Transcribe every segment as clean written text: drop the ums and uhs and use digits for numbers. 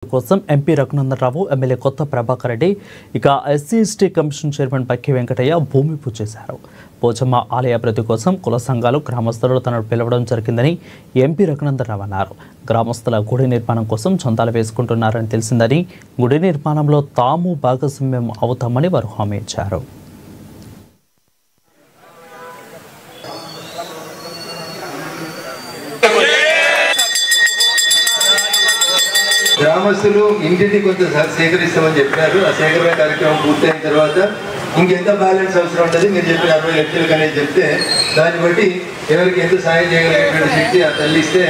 కోసం MP Raghunandan Rao MLA కొత్త ప్రభాకర్ రెడ్డి ఇక ఎస్సీ/ఎస్టీ కమిషన్ చైర్మన్ పక్కి వెంకటయ్య భూమి పూజ చేశారు. పోచమ్మ ఆలయ అభివృద్ధి కోసం కుల సంఘాలు గ్రామస్తులు తనను పిలవడం జరిగిందని ఎంపీ రఘునందనరావు అన్నారు. గ్రామస్తుల గుడి నిర్మాణం కోసం చందాలు వేసుకుంటున్నారని తెలిసిందని, గుడి నిర్మాణంలో తాము భాగస్వామ్యం అవుతామని వారు హామీ ఇచ్చారు. గ్రామస్తులు ఇంటిని కొంత సేకరిస్తామని చెప్పినారు. ఆ సేకరణ కార్యక్రమం పూర్తయిన తర్వాత ఇంకెంత బ్యాలెన్స్ అవసరం ఉంటుంది మీరు చెప్పిన 60 లక్షలకు అనేది చెప్తే దాన్ని బట్టి ఎవరికి ఎంత సాయం చేయగలిగినటువంటి శక్తి ఆ తల్లి ఇస్తే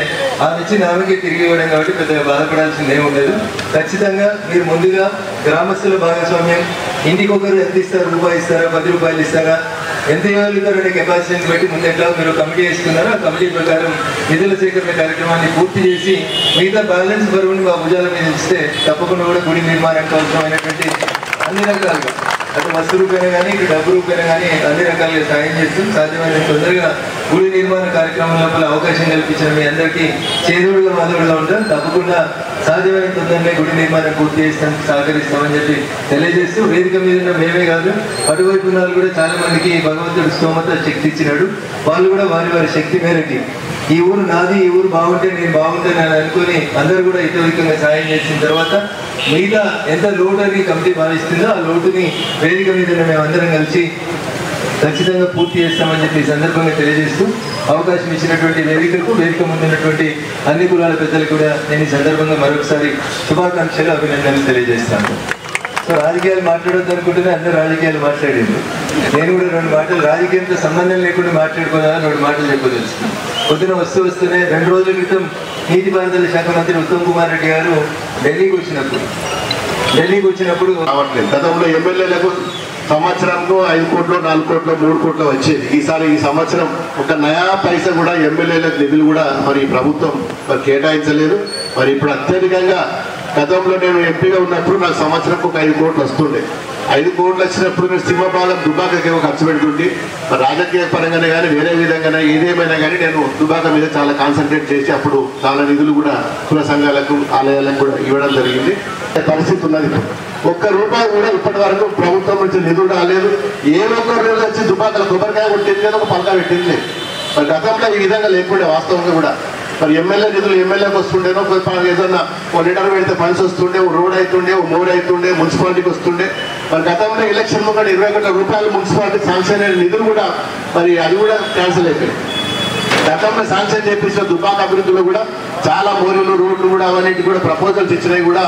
ఆ నుంచి ఆమెకి తిరిగి ఇవ్వడం కాబట్టి పెద్దగా బాధపడాల్సింది ఏమి ఉండదు. ఖచ్చితంగా మీరు ముందుగా గ్రామస్తుల భాగస్వామ్యం, ఇంటికి ఒకరు ఎంత ఇస్తారు, రూపాయి ఇస్తారా, 10 రూపాయలు ఇస్తారా, ఎంత ఇవ్వగలుగుతారనే కెపాసిటీని బట్టి ముందు ఎట్లా మీరు కమిటీ వేసుకున్నారో ఆ కమిటీ ప్రకారం నిధుల సేకరణ కార్యక్రమాన్ని పూర్తి చేసి మిగతా బ్యాలెన్స్ బరువుని మా భుజాల మీద ఇస్తే తప్పకుండా కూడా గుడి నిర్మాణానికి అవసరమైనటువంటి అన్ని రకాలుగా అటు వస్తు రూపేణ కానీ ఇటు డబ్బు రూపేణ కానీ అన్ని రకాలుగా సాయం చేస్తూ సాధ్యమైన తొందరగా గుడి నిర్మాణ కార్యక్రమం లోపల అవకాశం కల్పించిన మీ అందరికీ చేదోడుగా మాధవుడుగా ఉంటాం. తప్పకుండా సాధ్యమైన తొందరగా గుడి నిర్మాణం పూర్తి చేస్తానికి సహకరిస్తామని చెప్పి తెలియజేస్తూ, వేదిక మీద ఉన్న మేమే కాదు అటువైపు ఉన్న కూడా చాలా మందికి భగవంతుడు స్తోమత శక్తి ఇచ్చినాడు. వాళ్ళు కూడా వారి వారి శక్తి మేరకి ఈ ఊరు నాది, ఈ ఊరు బాగుంటే నేను బాగుంటానని అనుకుని అందరూ కూడా ఇతవికంగా సాయం చేసిన తర్వాత మిగతా ఎంత లోటు అని కమిటీ భావిస్తుందో ఆ లోటుని వేదిక మీద మేము అందరం కలిసి ఖచ్చితంగా పూర్తి చేస్తామని చెప్పి ఈ సందర్భంగా తెలియజేస్తూ, అవకాశం ఇచ్చినటువంటి వేదికకు, వేదిక ముందున్నటువంటి అన్ని కులాల పెద్దలకు కూడా నేను ఈ సందర్భంగా మరొకసారి శుభాకాంక్షలు, అభినందనలు తెలియజేస్తాను. సో రాజకీయాలు మాట్లాడొద్దు అనుకుంటేనే అందరూ రాజకీయాలు మాట్లాడింది. నేను కూడా 2 మాటలు రాజకీయంతో సంబంధం లేకుండా మాట్లాడుకోవాలని 2 మాటలు చెప్పదలుచుకున్నాను. పొద్దున వస్తూనే 2 రోజుల క్రితం నీటిపారుదల శాఖ మంత్రి ఉత్తమ్ కుమార్ రెడ్డి గారు ఢిల్లీకి వచ్చినప్పుడు గతంలో ఎమ్మెల్యేలకు సంవత్సరంలో 5 కోట్లు, 4 కోట్లు, 3 కోట్లు వచ్చేది. ఈసారి ఈ సంవత్సరం ఒక నయా పైసా కూడా ఎమ్మెల్యేలకు నిధులు కూడా మరి ప్రభుత్వం కేటాయించలేదు. మరి ఇప్పుడు అత్యధికంగా గతంలో నేను ఎంపీగా ఉన్నప్పుడు నాకు సంవత్సరంకు ఒక 5 కోట్లు వస్తుండే. 5 కోట్లు వచ్చినప్పుడు నేను సింహభాగం దుబాకకేమో ఖర్చు పెడుతుంటే, రాజకీయ పరంగానే కానీ వేరే విధంగానే ఏదేమైనా కానీ నేను దుబాక మీద చాలా కాన్సన్ట్రేట్ చేసి అప్పుడు చాలా నిధులు కూడా కుల సంఘాలకు, ఆలయాలకు కూడా ఇవ్వడం జరిగింది. పరిస్థితి ఉన్నది. ఒక్క రూపాయి కూడా ఇప్పటి వరకు ప్రభుత్వం నుంచి నిధులు రాలేదు. ఏ ఒక్క రోజు వచ్చి దుబాకల కొబ్బరికాయ కొట్టింది లేదు, ఒక పలక పెట్టింది. మరి గతంలో ఈ విధంగా లేకుండే వాస్తవంగా కూడా. మరి ఎమ్మెల్యే నిధులు ఎమ్మెల్యేకి వస్తుండేనో, ఏదన్నా ఓ లీటర్ పెడితే ఫండ్స్ వస్తుండే, ఓ రోడ్ అవుతుండే, ఓ మోడ్ అవుతుండే, మున్సిపాలిటీకి వస్తుండే. మరి గతంలో ఎలక్షన్ ముందు 20 కోట్ల రూపాయలు మున్సిపాలిటీ శాంక్షన్ అయిన నిధులు కూడా మరి అది కూడా క్యాన్సిల్ అయిపోయింది. గతంలో శాంక్షన్ చేపించిన దుబాక అభివృద్ధిలో కూడా చాలా మోరీలు, రోడ్లు కూడా అవన్నిటి కూడా ప్రపోజల్స్ ఇచ్చినాయి కూడా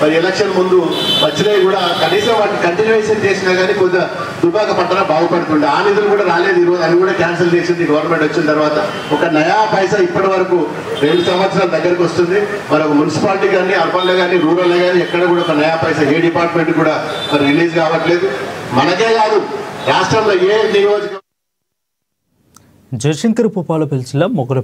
మరి ఎలక్షన్ ముందు వచ్చినాయి కూడా. కనీసం వాటిని కంటిన్యూషన్ చేసినా కానీ కొద్దిగా దుబాక పట్టణ బాగుపడుతుండే. ఆ నిధులు కూడా రాలేదు. ఈరోజు అది కూడా క్యాన్సిల్ చేసింది గవర్నమెంట్ వచ్చిన తర్వాత. ఒక నయా పైసా ఇప్పటి వరకు 2 సంవత్సరాల దగ్గరకు వస్తుంది. మరి ఒక మున్సిపాలిటీ కానీ, అర్బన్లో కానీ, రూరల్లో కానీ ఎక్కడ కూడా ఒక నయా పైసా ఏ డిపార్ట్మెంట్ కూడా మరి రిలీజ్ కావట్లేదు. మనకే కాదు, రాష్ట్రంలో ఏ నియోజకవర్గం జయశంకర్ భూపాలపల్లి జిల్లా మొగలు